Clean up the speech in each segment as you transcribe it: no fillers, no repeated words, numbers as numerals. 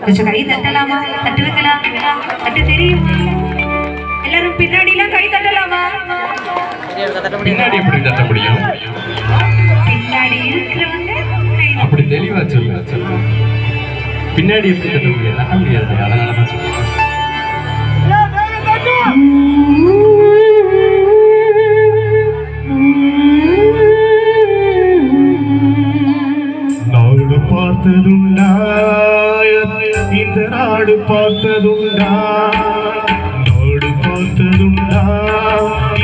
கொஞ்சம் கை தட்டலாமா? தட்டுவீங்களா? தட்டு தெரியுமா? எல்லாரும் பின்னாடி எல்லாம் கை தட்டலாமா? பின்னாடி எப்படி தட்ட முடியும்? பின்னாடி இருக்கிறவங்க அப்படி தெளிவா சொல்லு. பின்னாடி எப்படி தட்ட முடியாது? தட்ட முடியாது. அதனால சொல்லுங்க. நாடு பார்த்ததுண்டா, இந்த நாடு பார்த்ததுண்டா, நாடு பார்த்ததுண்டா,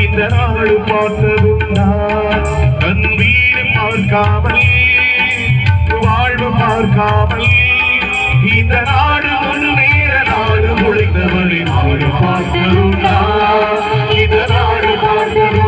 இந்த நாடு பார்த்ததுண்டா. தன் வீடு பார்க்காமல் வாழ்வு பார்க்காமல் இந்த நாடு ஒரு நேர நாடு உழைத்தவரை நாடு பார்த்ததுண்டா, இந்த நாடு பார்த்ததுண்டா.